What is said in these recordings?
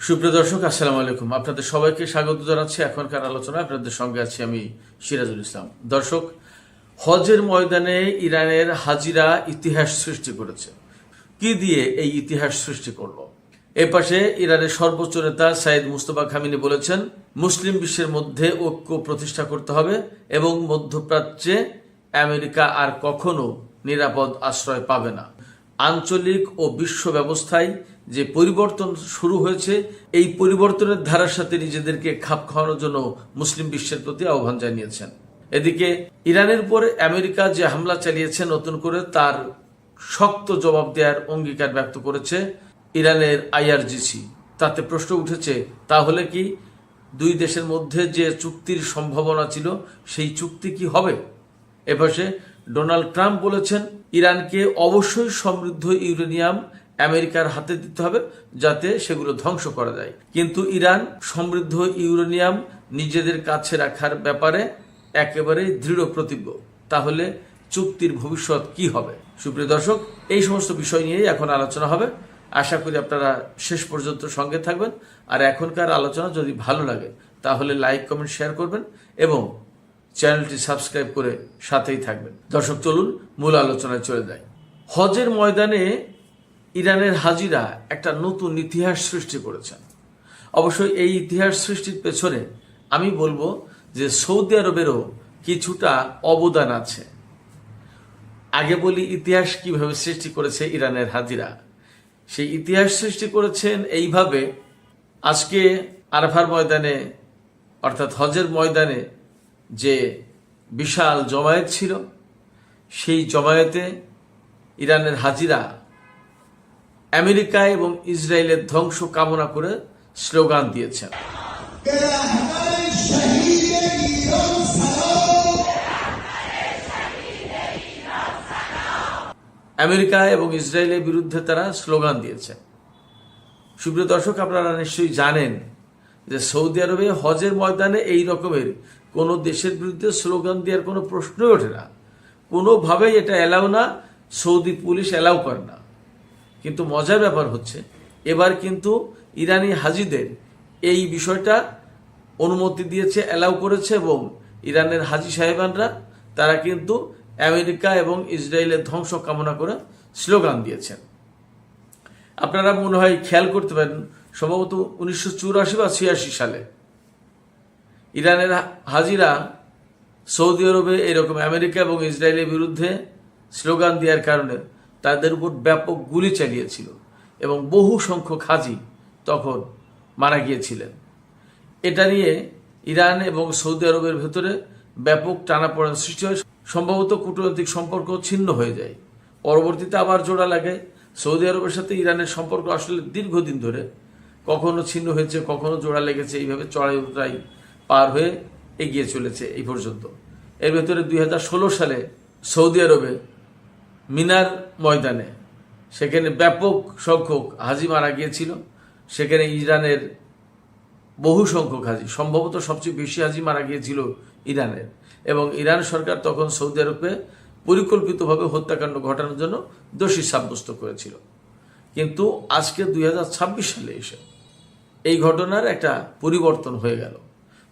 সুপ্রিয় দর্শক, আসসালামু আলাইকুম। আপনাদের সবাইকে স্বাগত জানাচ্ছি এখনকার আলোচনায়। আপনাদের সঙ্গে আছি আমি সিরাজুল ইসলাম। দর্শক, হজের ময়দানে ইরানের হাজিরা ইতিহাস সৃষ্টি করেছে। কি দিয়ে এই ইতিহাস সৃষ্টি করলো? এ পাশে ইরানের সর্বোচ্চ নেতা সাইদ মুস্তফা খামিনি বলেছেন, মুসলিম বিশ্বের মধ্যে ঐক্য প্রতিষ্ঠা করতে হবে এবং মধ্যপ্রাচ্যে আমেরিকা আর কখনো নিরাপদ আশ্রয় পাবে না। আঞ্চলিক ও বিশ্ব ব্যবস্থায় যে পরিবর্তন শুরু হয়েছে, এই পরিবর্তনের ধারার সাথে নিজেদেরকে খাপ খাওয়ানোর জন্য মুসলিম বিশ্বের প্রতি আহ্বান জানিয়েছেন। এদিকে ইরানের উপর আমেরিকা যে হামলা চালিয়েছে, নতুন করে তার শক্ত জবাব দেওয়ার অঙ্গীকার ব্যক্ত করেছে ইরানের আইআরজিসি। তাতে প্রশ্ন উঠেছে, তাহলে কি দুই দেশের মধ্যে যে চুক্তির সম্ভাবনা ছিল, সেই চুক্তি কি হবে? এপাশে ডোনাল্ড ট্রাম্প বলেছেন, ইরানকে অবশ্যই সমৃদ্ধ ইউরেনিয়াম আমেরিকার হাতে দিতে হবে যাতে সেগুলো ধ্বংস করা যায়। কিন্তু ইরান সমৃদ্ধ ইউরেনিয়াম নিজেদের কাছে রাখার ব্যাপারে একেবারে দৃঢ় প্রতিজ্ঞ। তাহলে চুক্তির ভবিষ্যৎ কি হবে? সুপ্রিয় দর্শক, এই সমস্ত বিষয় নিয়েই এখন আলোচনা হবে। আশা করি আপনারা শেষ পর্যন্ত সঙ্গে থাকবেন। আর এখনকার আলোচনা যদি ভালো লাগে তাহলে লাইক, কমেন্ট, শেয়ার করবেন এবং চ্যানেলটি সাবস্ক্রাইব করে সাথেই থাকবেন। দর্শক, চলুন মূল আলোচনায় চলে যাই। হজের ময়দানে ইরানের হাজিরা একটা নতুন ইতিহাস সৃষ্টি করেছেন। অবশ্যই এই ইতিহাস সৃষ্টির পেছনে আমি বলবো যে সৌদি আরবেরও কিছুটা অবদান আছে। আগে বলি ইতিহাস কিভাবে সৃষ্টি করেছে ইরানের হাজিরা। সেই ইতিহাস সৃষ্টি করেছেন এইভাবে, আজকে আরাফার ময়দানে অর্থাৎ হজের ময়দানে যে বিশাল জমায়েত ছিল, সেই জমায়েতে ইরানের হাজিরা আমেরিকা এবং ইসরায়েলের ধ্বংস কামনা করে স্লোগান দিয়েছেন। আমেরিকা এবং ইসরায়েলের বিরুদ্ধে তারা স্লোগান দিয়েছে। সুপ্রিয় দর্শক, আপনারা নিশ্চয়ই জানেন যে সৌদি আরবে হজের ময়দানে এই রকমের কোনো দেশের বিরুদ্ধে স্লোগান দেওয়ার কোনো প্রশ্নই ওঠে না। কোনোভাবেই এটা এলাও না, সৌদি পুলিশ এলাও করে না। কিন্তু মজার ব্যাপার হচ্ছে, এবার কিন্তু ইরানি হাজিদের এই বিষয়টা অনুমতি দিয়েছে, এলাও করেছে এবং ইরানের হাজি সাহেবানরা তারা কিন্তু আমেরিকা এবং ইসরায়েলের ধ্বংস কামনা করে স্লোগান দিয়েছেন। আপনারা মনে হয় খেয়াল করতে পারেন, সম্ভবত 1984 বা 86 সালে ইরানের হাজিরা সৌদি আরবে এরকম আমেরিকা এবং ইসরায়েলের বিরুদ্ধে স্লোগান দেওয়ার কারণে তাদের উপর ব্যাপক গুলি চালিয়েছিল এবং বহু সংখ্যক হাজি তখন মারা গিয়েছিলেন। এটা নিয়ে ইরান এবং সৌদি আরবের ভেতরে ব্যাপক টানাপোড়েন সৃষ্টি হয়। সম্ভবত কূটনৈতিক সম্পর্ক ছিন্ন হয়ে যায়। পরবর্তীতে আবার জোড়া লাগে। সৌদি আরবের সাথে ইরানের সম্পর্ক আসলে দীর্ঘদিন ধরে কখনো ছিন্ন হয়েছে, কখনো জোড়া লেগেছে, এইভাবে চড়াই উতরাই পার হয়ে এগিয়ে চলেছে এই পর্যন্ত। এর ভেতরে 2016 সালে সৌদি আরবে মিনার ময়দানে সেখানে ব্যাপক সংখ্যক হাজি মারা গিয়েছিল। সেখানে ইরানের বহু সংখ্যক হাজি, সম্ভবত সবচেয়ে বেশি হাজি মারা গিয়েছিল ইরানের, এবং ইরান সরকার তখন সৌদি আরবকে পরিকল্পিতভাবে হত্যাকাণ্ড ঘটানোর জন্য দোষী সাব্যস্ত করেছিল। কিন্তু আজকে 2026 সালে এসে এই ঘটনার একটা পরিবর্তন হয়ে গেল।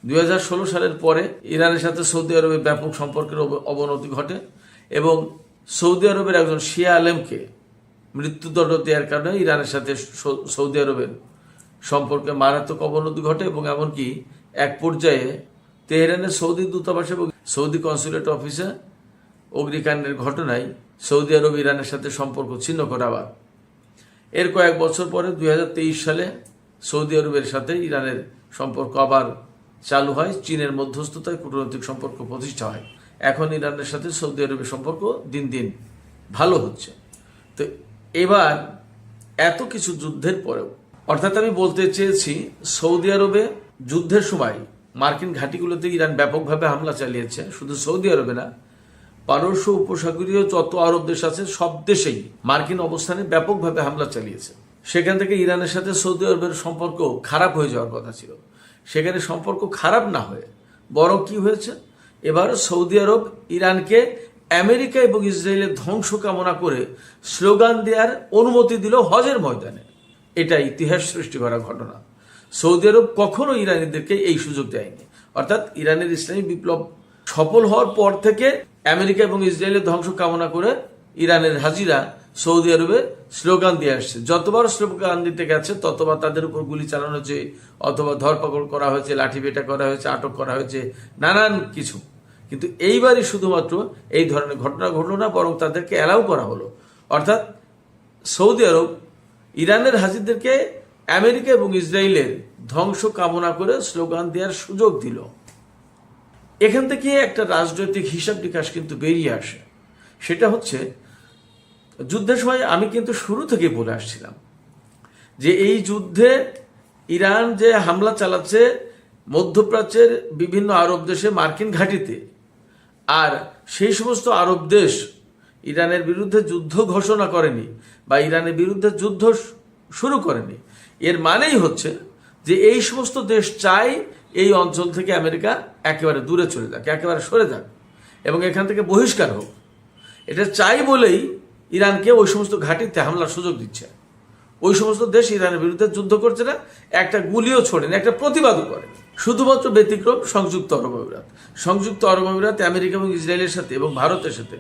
2016 সালের পরে ইরানের সাথে সৌদি আরবের ব্যাপক সম্পর্কের অবনতি ঘটে এবং সৌদি আরবের একজন শিয়া আলেমকে মৃত্যুদণ্ড দেওয়ার কারণে ইরানের সাথে সৌদি আরবের সম্পর্কে মারাত্মক অবনতি ঘটে এবং এমনকি এক পর্যায়ে তেহরানের সৌদি দূতাবাস এবং সৌদি কনসুলেট অফিসে অগ্নিকাণ্ডের ঘটনায় সৌদি আরব ইরানের সাথে সম্পর্ক ছিন্ন করে। আবার এর কয়েক বছর পরে 2023 সালে সৌদি আরবের সাথে ইরানের সম্পর্ক আবার চালু হয়। চীনের মধ্যস্থতায় কূটনৈতিক সম্পর্ক প্রতিষ্ঠা হয়। এখন ইরানের সাথে সৌদি আরবের সম্পর্ক দিন দিন ভালো হচ্ছে। তো এবার এত কিছু যুদ্ধের পরেও, অর্থাৎ আমি বলতে চেয়েছি, সৌদি আরবে যুদ্ধের সময় মার্কিন ঘাঁটিগুলোতে ইরান ব্যাপকভাবে হামলা চালিয়েছে। শুধু সৌদি আরবে না, পারস্য উপসাগরীয় যত আরব দেশ আছে সব দেশেই মার্কিন অবস্থানে ব্যাপকভাবে হামলা চালিয়েছে। সেখান থেকে ইরানের সাথে সৌদি আরবের সম্পর্ক খারাপ হয়ে যাওয়ার কথা ছিল। সেখানে সম্পর্ক খারাপ না হয়ে বরং কি হয়েছে, এবার সৌদি আরব ইরানকে আমেরিকা এবং ইসরায়েলের ধ্বংস কামনা করে স্লোগান দেওয়ার অনুমতি দিল হজের ময়দানে। এটা ইতিহাস সৃষ্টি করা ঘটনা। সৌদি আরব কখনো ইরানিদেরকে এই সুযোগ দেয়নি। অর্থাৎ ইরানের ইসলামী বিপ্লব সফল হওয়ার পর থেকে আমেরিকা এবং ইসরায়েলের ধ্বংস কামনা করে ইরানের হাজিরা সৌদি আরবে স্লোগান দিয়ে আসছে। যতবার স্লোগান দিতে গেছে ততবার তাদের উপর গুলি চালানো হয়েছে, অথবা ধরপাকড় করা হয়েছে, লাঠিপেটা করা হয়েছে, আটক করা হয়েছে, নানান কিছু। কিন্তু এইবারই শুধুমাত্র এই ধরনের ঘটনা ঘটল না, বরং তাদেরকে অ্যালাউ করা হলো। অর্থাৎ সৌদি আরব ইরানের হাজিরদেরকে আমেরিকা এবং ইসরায়েলের ধ্বংস কামনা করে স্লোগান দেওয়ার সুযোগ দিল। এখান থেকে একটা রাজনৈতিক হিসাব নিকাশ কিন্তু বেরিয়ে আসে। সেটা হচ্ছে, যুদ্ধের সময় আমি কিন্তু শুরু থেকে বলে আসছিলাম যে এই যুদ্ধে ইরান যে হামলা চালাচ্ছে মধ্যপ্রাচ্যের বিভিন্ন আরব দেশে, মার্কিন ঘাঁটিতে, আর সেই সমস্ত আরব দেশ ইরানের বিরুদ্ধে যুদ্ধ ঘোষণা করেনি বা ইরানের বিরুদ্ধে যুদ্ধ শুরু করেনি, এর মানেই হচ্ছে যে এই সমস্ত দেশ চায় এই অঞ্চল থেকে আমেরিকা একেবারে দূরে চলে যাক, একেবারে সরে যাক এবং এখান থেকে বহিষ্কার হোক। এটা চাই বলেই ইরানকে ওই সমস্ত ঘাঁটিতে হামলার সুযোগ দিচ্ছে। ওই সমস্ত দেশ ইরানের বিরুদ্ধে যুদ্ধ করছে না, একটা গুলিও ছোড়েনি, একটা প্রতিবাদও করে। শুধুমাত্র ব্যতিক্রম সংযুক্ত আরব আমিরাত। সংযুক্ত আরব আমিরাত আমেরিকা এবং ইসরায়েলের সাথে এবং ভারতের সাথে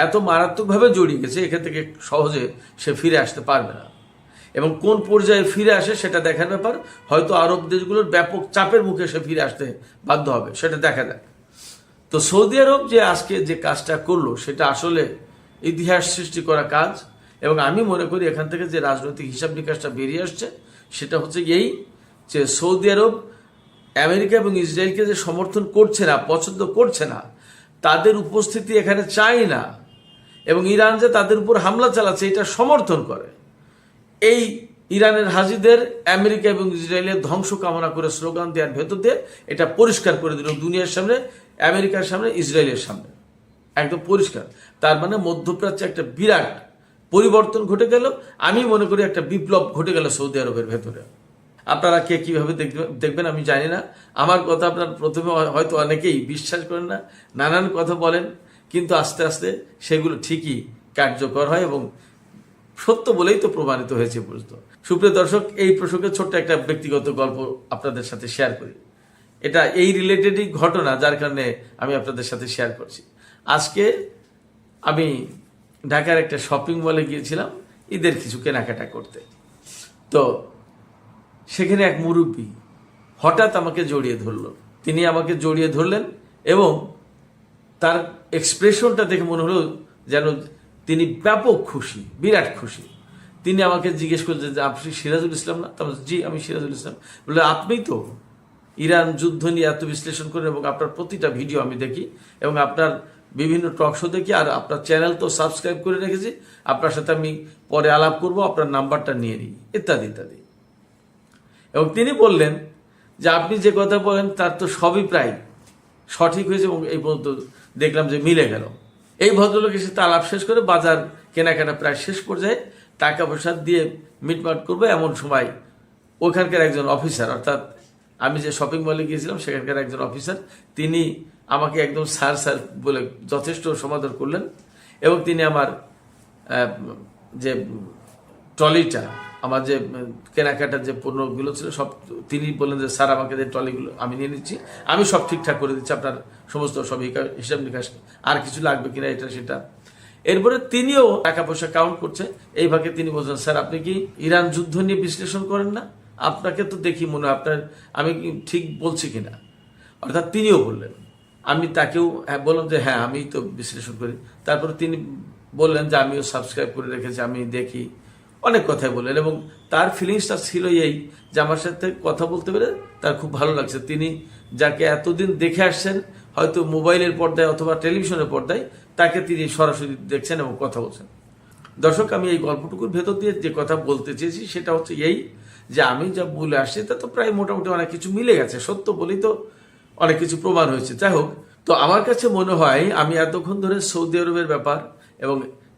এত মারাত্মকভাবে জড়িয়ে গেছে, এখান থেকে সহজে সে ফিরে আসতে পারবে না। এবং কোন পর্যায়ে ফিরে আসে সেটা দেখার ব্যাপার। হয়তো আরব দেশগুলোর ব্যাপক চাপের মুখে সে ফিরে আসতে বাধ্য হবে, সেটা দেখা যাক। তো সৌদি আরব যে আজকে যে কাজটা করলো সেটা আসলে ইতিহাস সৃষ্টি করা কাজ। এবং আমি মনে করি এখান থেকে যে রাজনৈতিক হিসাব নিকাশটা বেরিয়ে আসছে সেটা হচ্ছে এই যে সৌদি আরব আমেরিকা এবং ইসরায়েলকে যে সমর্থন করছে না, পছন্দ করছে না, তাদের উপস্থিতি এখানে চায় না, এবং ইরান যে তাদের উপর হামলা চালাচ্ছে এটা সমর্থন করে। এই ইরানের হাজিদের আমেরিকা এবং ইসরায়েলের ধ্বংস কামনা করে স্লোগান দেওয়ার ভেতর দিয়ে এটা পরিষ্কার করে দিল দুনিয়ার সামনে, আমেরিকার সামনে, ইসরায়েলের সামনে, একদম পরিষ্কার। তার মানে মধ্যপ্রাচ্যে একটা বিরাট পরিবর্তন ঘটে গেল। আমি মনে করি একটা বিপ্লব ঘটে গেল সৌদি আরবের ভেতরে। আপনারা কে কিভাবে দেখবেন আমি জানি না। আমার কথা আপনার প্রথমে হয়তো অনেকেই বিশ্বাস করেন না, নানান কথা বলেন, কিন্তু আস্তে আস্তে সেগুলো ঠিকই কার্যকর হয় এবং সত্য বলেই তো প্রমাণিত হয়েছে বুঝতো। সুপ্রিয় দর্শক, এই প্রসঙ্গে ছোট্ট একটা ব্যক্তিগত গল্প আপনাদের সাথে শেয়ার করি। এটা এই রিলেটেডই ঘটনা, যার কারণে আমি আপনাদের সাথে শেয়ার করছি। আজকে আমি ঢাকার একটা শপিং মলে গিয়েছিলাম ঈদের কিছু কেনাকাটা করতে। তো সেখানে এক মুরব্বী হঠাৎ আমাকে জড়িয়ে ধরলো। তিনি আমাকে জড়িয়ে ধরলেন এবং তার এক্সপ্রেশনটা দেখে মনে হলো যেন তিনি ব্যাপক খুশি, বিরাট খুশি। তিনি আমাকে জিজ্ঞেস করলেন যে আপনি সিরাজুল ইসলাম না? তাহলে জি, আমি সিরাজুল ইসলাম। বলে আপনি তো ইরান যুদ্ধ নিয়ে এত বিশ্লেষণ করেন এবং আপনার প্রতিটা ভিডিও আমি দেখি এবং আপনার বিভিন্ন টক শো দেখি, আর আপনার চ্যানেল তো সাবস্ক্রাইব করে রেখেছি, আপনার সাথে আমি পরে আলাপ করব, আপনার নাম্বারটা নিয়ে নিই, ইত্যাদি ইত্যাদি। এবং তিনি বললেন যে আপনি যে কথা বলেন তার তো সবই প্রায় সঠিক হয়েছে এবং এই পর্যন্ত দেখলাম যে মিলে গেল। এই ভদ্রলোকের সাথে আলাপ শেষ করে বাজার কেনাকাটা প্রায় শেষ পর্যায়ে টাকা পয়সা দিয়ে মিটমাট করবো, এমন সময় ওখানকার একজন অফিসার, অর্থাৎ আমি যে শপিং মলে গিয়েছিলাম সেখানকার একজন অফিসার, তিনি আমাকে একদম স্যার স্যার বলে যথেষ্ট সমাদর করলেন এবং তিনি আমার যে ট্রলিটা, আমার যে কেনাকাটার যে পণ্যগুলো ছিল সব তিনি বললেন যে স্যার আমাকে যে ট্রলিগুলো আমি নিয়ে নিচ্ছি, আমি সব ঠিকঠাক করে দিচ্ছি, আপনার সমস্ত সব হিসাব নিকাশ, আর কিছু লাগবে কিনা এটা সেটা। এরপরে তিনিও টাকা পয়সা কাউন্ট করছে। এই ভাগে তিনি বলছেন, স্যার আপনি কি ইরান যুদ্ধ নিয়ে বিশ্লেষণ করেন না? আপনাকে তো দেখি মনে হয় আপনার, আমি কি ঠিক বলছি কিনা? অর্থাৎ তিনিও বললেন। আমি তাকেও বললাম যে হ্যাঁ আমি তো বিশ্লেষণ করি। তারপরে তিনি বললেন যে আমিও সাবস্ক্রাইব করে রেখেছি, আমি দেখি, অনেক কথাই বললেন এবং তার ফিলিংসটা ছিল এই যে আমার সাথে কথা বলতে পেরে তার খুব ভালো লাগছে। তিনি যাকে এতদিন দেখে আসছেন হয়তো মোবাইলের পর্দায় অথবা টেলিভিশনের পর্দায়, তাকে তিনি সরাসরি দেখছেন এবং কথা বলছেন। দর্শক, আমি এই গল্পটুকুর ভেতর দিয়ে যে কথা বলতে চেয়েছি সেটা হচ্ছে এই যে আমি যা বলে আসছি তা তো প্রায় মোটামুটি অনেক কিছু মিলে গেছে, সত্য বলেই তো অনেক কিছু প্রমাণ হয়েছে। যাই হোক, তো আমার কাছে মনে হয় আমি এতক্ষণ ধরে সৌদি আরবের ব্যাপার এবং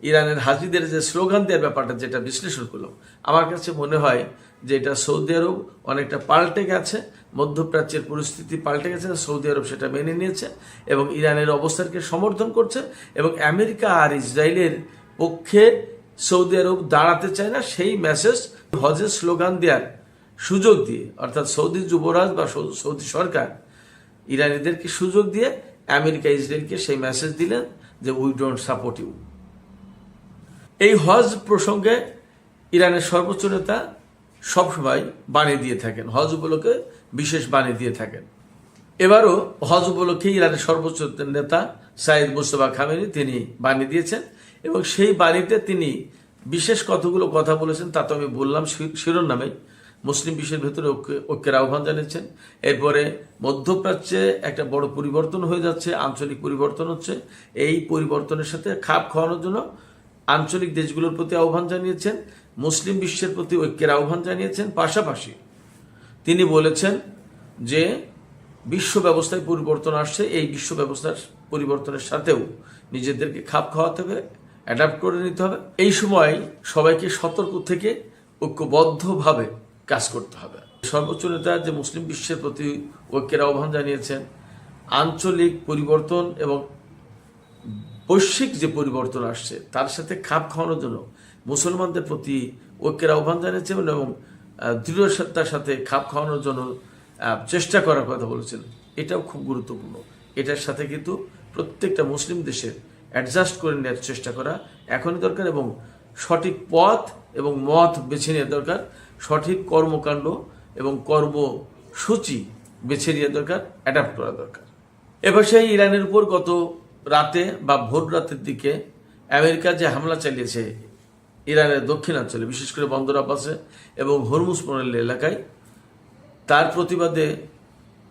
ইরানের হাজিদের যে স্লোগান দেওয়ার ব্যাপারটা যেটা বিশ্লেষণ করলাম, আমার কাছে মনে হয় যে এটা সৌদি আরব অনেকটা পাল্টে গেছে, মধ্যপ্রাচ্যের পরিস্থিতি পাল্টে গেছে, সৌদি আরব সেটা মেনে নিয়েছে এবং ইরানের অবস্থানকে সমর্থন করছে এবং আমেরিকা আর ইসরায়েলের পক্ষে সৌদি আরব দাঁড়াতে চায় না, সেই মেসেজ হজের স্লোগান দেওয়ার সুযোগ দিয়ে, অর্থাৎ সৌদি যুবরাজ বা সৌদি সরকার ইরানিদেরকে সুযোগ দিয়ে আমেরিকা ইসরায়েলকে সেই মেসেজ দিলেন যে উই ডোন্ট সাপোর্ট ইউ। এই হজ প্রসঙ্গে ইরানের সর্বোচ্চ নেতা সবসময় বাণী দিয়ে থাকেন, হজ উপলক্ষে বিশেষ বাণী দিয়ে থাকেন। এবারও হজ উপলক্ষে ইরানের সর্বোচ্চ নেতা সাইদ মুস্তফা খামেনি তিনি বাণী দিয়েছেন এবং সেই বাণীতে তিনি বিশেষ কতগুলো কথা বলেছেন, তা তো আমি বললাম শিরোনামে। মুসলিম বিশ্বের ভেতরে ঐক্যের আহ্বান জানিয়েছেন। এরপরে মধ্যপ্রাচ্যে একটা বড় পরিবর্তন হয়ে যাচ্ছে, আঞ্চলিক পরিবর্তন হচ্ছে। এই পরিবর্তনের সাথে খাপ খাওয়ানোর জন্য আঞ্চলিক দেশগুলোর প্রতি আহ্বান জানিয়েছেন, মুসলিম বিশ্বের প্রতি ঐক্যের আহ্বান জানিয়েছেন। পাশাপাশি তিনি বলেছেন যে বিশ্ব ব্যবস্থায় পরিবর্তন আসছে, এই বিশ্ব ব্যবস্থার পরিবর্তনের সাথেও নিজেদেরকে খাপ খাওয়াতে হবে, অ্যাডাপ্ট করে নিতে হবে। এই সময় সবাইকে সতর্ক থেকে ঐক্যবদ্ধভাবে কাজ করতে হবে। সর্বোচ্চ নেতা যে মুসলিম বিশ্বের প্রতি ঐক্যের আহ্বান জানিয়েছেন, আঞ্চলিক পরিবর্তন এবং বৈশ্বিক যে পরিবর্তন আসছে তার সাথে খাপ খাওয়ানোর জন্য মুসলমানদের প্রতি ঐক্যের আহ্বান জানিয়েছেন এবং দৃঢ়তার সাথে খাপ খাওয়ানোর জন্য চেষ্টা করার কথা বলেছেন। এটাও খুব গুরুত্বপূর্ণ। এটার সাথে কিন্তু প্রত্যেকটা মুসলিম দেশের অ্যাডজাস্ট করে নেওয়ার চেষ্টা করা এখনই দরকার এবং সঠিক পথ এবং মত বেছে নেওয়া দরকার, সঠিক কর্মকাণ্ড এবং কর্মসূচি বেছে নেওয়া দরকার, অ্যাডাপ্ট করা দরকার। এবার সেই ইরানের উপর গত রাতে বা ভোর রাতের দিকে আমেরিকা যে হামলা চালিয়েছে ইরানের দক্ষিণাঞ্চলে, বিশেষ করে বন্দর আব্বাসে এবং হরমুজ প্রণালী এলাকায়, তার প্রতিবাদে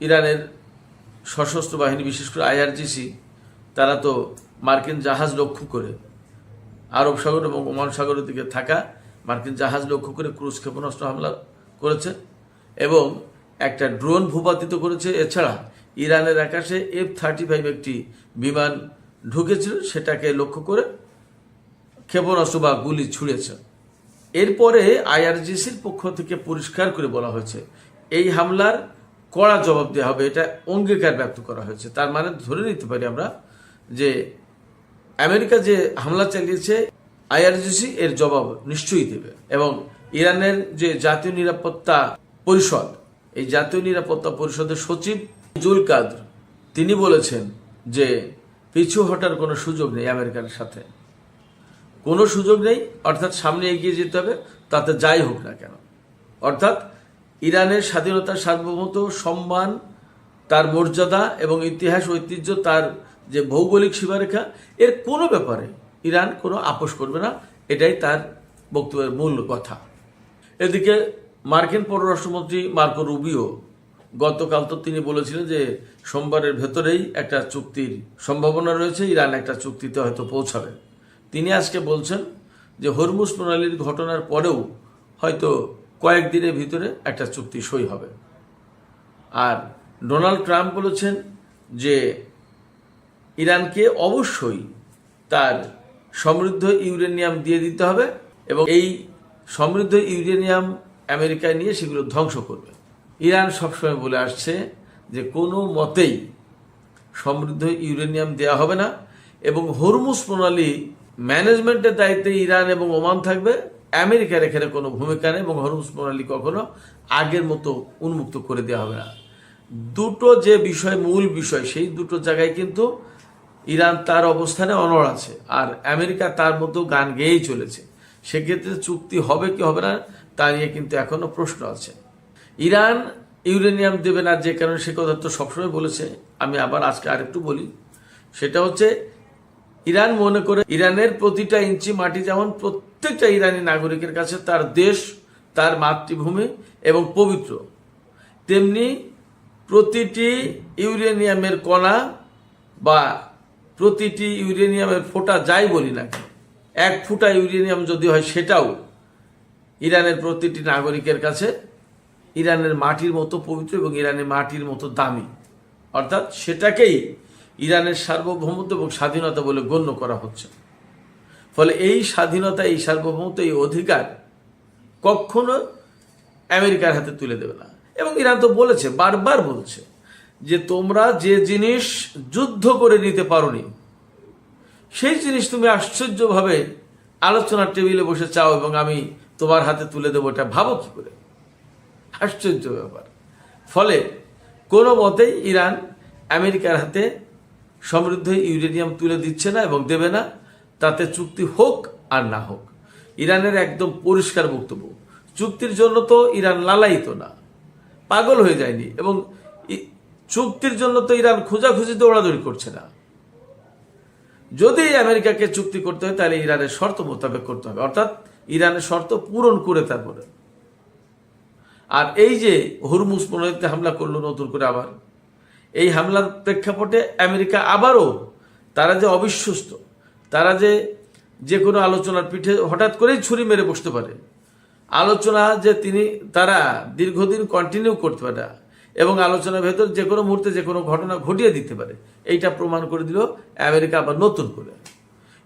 ইরানের সশস্ত্র বাহিনী, বিশেষ করে IRGC, তারা তো মার্কিন জাহাজ লক্ষ্য করে আরব সাগর এবং ওমান সাগরের দিকে থাকা মার্কিন জাহাজ লক্ষ্য করে ক্রুজ ক্ষেপণাস্ত্র হামলা করেছে এবং একটা ড্রোন ভূপাতিত করেছে। এছাড়া ইরানের আকাশে F-35 একটি বিমান ঢুকেছিল, সেটাকে লক্ষ্য করে ক্ষেপণাস্ত্র বা গুলি ছুড়েছে। এরপরে IRGCর পক্ষ থেকে পরিষ্কার করে বলা হয়েছে এই হামলার কড়া জবাব দেওয়া হবে, এটা অঙ্গীকার ব্যক্ত করা হয়েছে। তার মানে ধরে নিতে পারি আমরা যে আমেরিকা যে হামলা চালিয়েছে IRGC এর জবাব নিশ্চয়ই দেবে। এবং ইরানের যে জাতীয় নিরাপত্তা পরিষদ, এই জাতীয় নিরাপত্তা পরিষদের সচিব জুল কাদ্র, তিনি বলেছেন যে পিছু হটার কোনো সুযোগ নেই, আমেরিকার সাথে কোনো সুযোগ নেই, অর্থাৎ সামনে এগিয়ে যেতে হবে, তাতে যাই হোক না কেন। অর্থাৎ ইরানের স্বাধীনতার সার্বভৌমত্ব, সম্মান, তার মর্যাদা এবং ইতিহাস ঐতিহ্য, তার যে ভৌগোলিক সীমারেখা, এর কোনো ব্যাপারে ইরান কোনো আপোষ করবে না, এটাই তার বক্তব্যের মূল কথা। এদিকে মার্কিন পররাষ্ট্রমন্ত্রী মার্কো রুবিও গতকাল তো তিনি বলেছিলেন যে সোমবারের ভেতরেই একটা চুক্তির সম্ভাবনা রয়েছে, ইরান একটা চুক্তিতে হয়তো পৌঁছাবে। তিনি আজকে বলছেন যে হরমুজ প্রণালীর ঘটনার পরেও হয়তো কয়েকদিনের ভিতরে একটা চুক্তি সই হবে। আর ডোনাল্ড ট্রাম্প বলেছেন যে ইরানকে অবশ্যই তার সমৃদ্ধ ইউরেনিয়াম দিয়ে দিতে হবে এবং এই সমৃদ্ধ ইউরেনিয়াম আমেরিকায় নিয়ে সেগুলো ধ্বংস করবে। ইরান সবসময় বলে আসছে যে কোনো মতেই সমৃদ্ধ ইউরেনিয়াম দেওয়া হবে না এবং হরমুজ প্রণালী ম্যানেজমেন্টের দায়িত্বে ইরান এবং ওমান থাকবে, আমেরিকার এখানে কোনো ভূমিকা নেই এবং হরমুজ প্রণালী কখনো আগের মতো উন্মুক্ত করে দেওয়া হবে না। দুটো যে বিষয়, মূল বিষয়, সেই দুটো জায়গায় কিন্তু ইরান তার অবস্থানে অনড় আছে আর আমেরিকা তার মতো গান গেয়েই চলেছে। সেক্ষেত্রে চুক্তি হবে কি হবে না তা নিয়ে কিন্তু এখনো প্রশ্ন আছে। ইরান ইউরেনিয়াম দেবে না যে কারণে, সে কথা তো সবসময় বলেছে। আমি আবার আজকে আরেকটু বলি, সেটা হচ্ছে ইরান মনে করে ইরানের প্রতিটা ইঞ্চি মাটি যেমন প্রত্যেকটা ইরানি নাগরিকের কাছে তার দেশ, তার মাতৃভূমি এবং পবিত্র, তেমনি প্রতিটি ইউরেনিয়ামের কণা বা প্রতিটি ইউরেনিয়ামের ফোঁটা, যাই বলি না কেন, এক ফুটা ইউরেনিয়াম যদি হয় সেটাও ইরানের প্রতিটি নাগরিকের কাছে ইরানের মাটির মতো পবিত্র এবং ইরানের মাটির মতো দামি। অর্থাৎ সেটাকেই ইরানের সার্বভৌমত্ব এবং স্বাধীনতা বলে গণ্য করা হচ্ছে। ফলে এই স্বাধীনতা, এই সার্বভৌমত্ব, এই অধিকার কখনো আমেরিকার হাতে তুলে দেবে না। এবং ইরান তো বলেছে, বারবার বলছে যে তোমরা যে জিনিস যুদ্ধ করে নিতে পারোনি সেই জিনিস তুমি আশ্চর্যভাবে আলোচনার টেবিলে বসে চাও এবং আমি তোমার হাতে তুলে দেবো, এটা ভাবো কি করে? আশ্চর্য ব্যাপার। ফলে কোনো মতেই ইরান আমেরিকার হাতে সমৃদ্ধ ইউরেনিয়াম তুলে দিচ্ছে না এবং দেবে না, তাতে চুক্তি হোক আর না হোক। ইরানের একদম পরিষ্কার বক্তব্য, চুক্তির জন্য তো ইরান লালায়িত না, পাগল হয়ে যায়নি, এবং চুক্তির জন্য তো ইরান খোঁজাখুঁজি দৌড়াদৌড়ি করছে না। যদি আমেরিকাকে চুক্তি করতে হয় তাহলে ইরানের শর্ত মোতাবেক করতে হবে, অর্থাৎ ইরানের শর্ত পূরণ করে তারপরে। আর এই যে হরমুজ প্রণালীতে হামলা করলো নতুন করে, আবার এই হামলার প্রেক্ষাপটে আমেরিকা আবারও, তারা যে অবিশ্বস্ত, তারা যে কোনো আলোচনার পিঠে হঠাৎ করেই ছুরি মেরে বসতে পারে, আলোচনা যে তারা দীর্ঘদিন কন্টিনিউ করতে পারে এবং আলোচনার ভেতর যে কোনো মুহূর্তে যে কোনো ঘটনা ঘটিয়ে দিতে পারে, এইটা প্রমাণ করে দিল আমেরিকা আবার নতুন করে।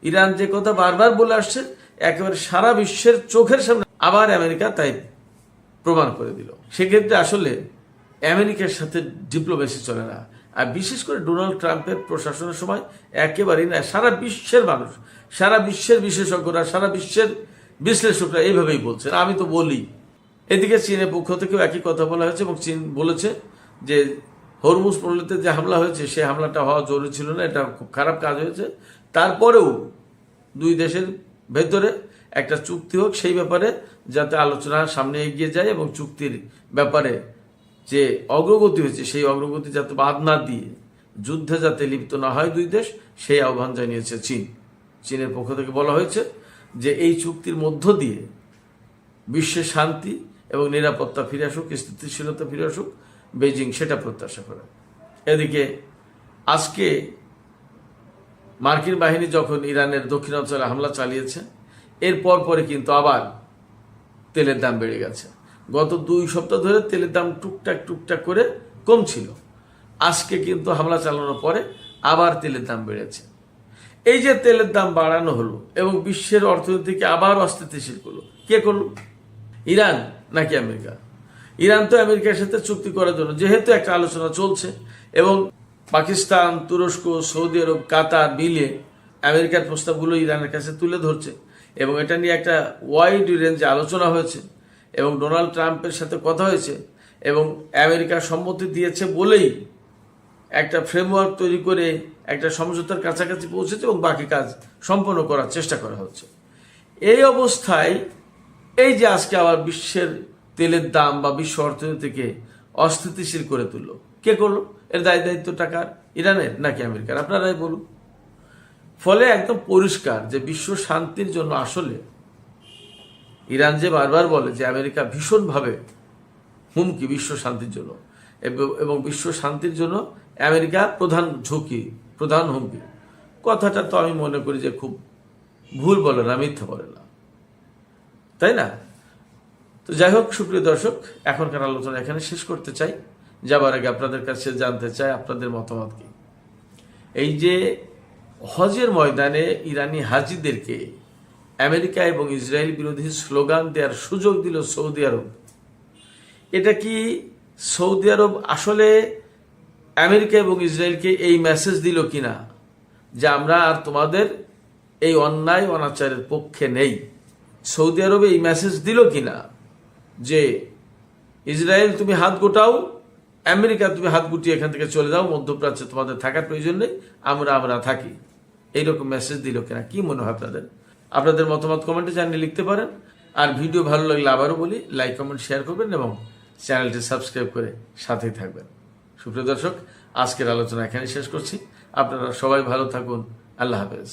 ইরান যে কথা বারবার বলে আসছে, একেবারে সারা বিশ্বের চোখের সামনে আবার আমেরিকা তাই প্রমাণ করে দিল। সেক্ষেত্রে আসলে আমেরিকার সাথে ডিপ্লোমেসি চলে না, আর বিশেষ করে ডোনাল্ড ট্রাম্পের প্রশাসনের সময় একেবারেই না। সারা বিশ্বের মানুষ, সারা বিশ্বের বিশেষজ্ঞরা, সারা বিশ্বের বিশ্লেষকরা এইভাবেই বলছে, আমি তো বলি। এদিকে চীনের পক্ষ থেকেও একই কথা বলা হয়েছে এবং চীন বলেছে যে হরমুজ প্রণালীতে যে হামলা হয়েছে সেই হামলাটা হওয়া জরুরি ছিল না, এটা খুব খারাপ কাজ হয়েছে। তারপরেও দুই দেশের ভেতরে একটা চুক্তি হোক, সেই ব্যাপারে যাতে আলোচনা সামনে এগিয়ে যায় এবং চুক্তির ব্যাপারে যে অগ্রগতি হয়েছে সেই অগ্রগতি যাতে বাদ না দিয়ে যুদ্ধে যাতে লিপ্ত না হয় দুই দেশ, সেই আহ্বান জানিয়েছে চীন। চীনের পক্ষ থেকে বলা হয়েছে যে এই চুক্তির মধ্য দিয়ে বিশ্বের শান্তি এবং নিরাপত্তা ফিরে আসুক, স্থিতিশীলতা ফিরে আসুক, বেজিং সেটা প্রত্যাশা করে। এদিকে আজকে মার্কিন বাহিনী যখন ইরানের দক্ষিণাঞ্চলে হামলা চালিয়েছে, এরপর পরে কিন্তু আবার তেলের দাম বেড়ে গেছে। গত 2 সপ্তাহ ধরে তেলের দাম টুকটাক করে কমছিল, আজকে কিন্তু হামলা চালানোর পরে আবার তেলের দাম বেড়েছে। এই যে তেলের দাম বাড়ানো হলো এবং বিশ্বের অর্থনীতিকে আবার অস্থিতিশীল করলো, কে করলো? ইরান নাকি আমেরিকা? ইরান তো আমেরিকার সাথে চুক্তি করার জন্য, যেহেতু একটা আলোচনা চলছে এবং পাকিস্তান, তুরস্ক, সৌদি আরব, কাতার মিলে আমেরিকার প্রস্তাবগুলো ইরানের কাছে তুলে ধরছে এবং এটা নিয়ে একটা ওয়াইড রেঞ্জে আলোচনা হয়েছে এবং ডোনাল্ড ট্রাম্পের সাথে কথা হয়েছে এবং আমেরিকা সম্মতি দিয়েছে বলেই একটা ফ্রেমওয়ার্ক তৈরি করে একটা সমঝোতার কাছাকাছি পৌঁছেছে এবং বাকি কাজ সম্পন্ন করার চেষ্টা করা হচ্ছে। এই অবস্থায় এই যে আজকে আবার বিশ্বের তেলের দাম বা বিশ্ব অর্থনীতিকে অস্থিতিশীল করে তুললো, কে করলো? এর দায়িত্ব টাকার, ইরানের নাকি আমেরিকার? আপনারাই বলুন। ফলে একদম পরিষ্কার যে বিশ্ব শান্তির জন্য আসলে ইরান যে বারবার বলে যে আমেরিকা ভীষণভাবে হুমকি বিশ্ব শান্তির জন্য, এবং বিশ্ব শান্তির জন্য আমেরিকা প্রধান ঝুঁকি, প্রধান হুমকি, কথাটা তো আমি মনে করি যে খুব ভুল বলে না, মিথ্যা বলে না, তাই না? তো যাই হোক, সুপ্রিয় দর্শক, এখনকার আলোচনা এখানে শেষ করতে চাই। যাবার আগে আপনাদের কাছে জানতে চাই আপনাদের মতামত কি। এই যে হজের ময়দানে ইরানি হাজিদেরকে আমেরিকা এবং ইসরায়েল বিরোধী স্লোগান দেওয়ার সুযোগ দিল সৌদি আরব, এটা কি সৌদি আরব আসলে আমেরিকা এবং ইসরায়েলকে এই মেসেজ দিল কিনা যে আমরা আর তোমাদের এই অন্যায় অনাচারের পক্ষে নেই? সৌদি আরবে এই মেসেজ দিল কিনা যে ইসরায়েল তুমি হাত গোটাও, আমেরিকা তুমি হাত গুটিয়ে এখান থেকে চলে যাও, মধ্যপ্রাচ্যে তোমাদের থাকার প্রয়োজন নেই, আমরা থাকি, এইরকম মেসেজ দিল কিনা? কি মনে হয় আপনাদের? আপনাদের মতামত কমেন্টে জানিয়ে লিখতে পারেন। আর ভিডিও ভালো লাগলে আবারও বলি, লাইক কমেন্ট শেয়ার করবেন এবং চ্যানেলটি সাবস্ক্রাইব করে সাথেই থাকবেন। সুপ্রিয় দর্শক, আজকের আলোচনা এখানে শেষ করছি। আপনারা সবাই ভালো থাকুন। আল্লাহ হাফেজ।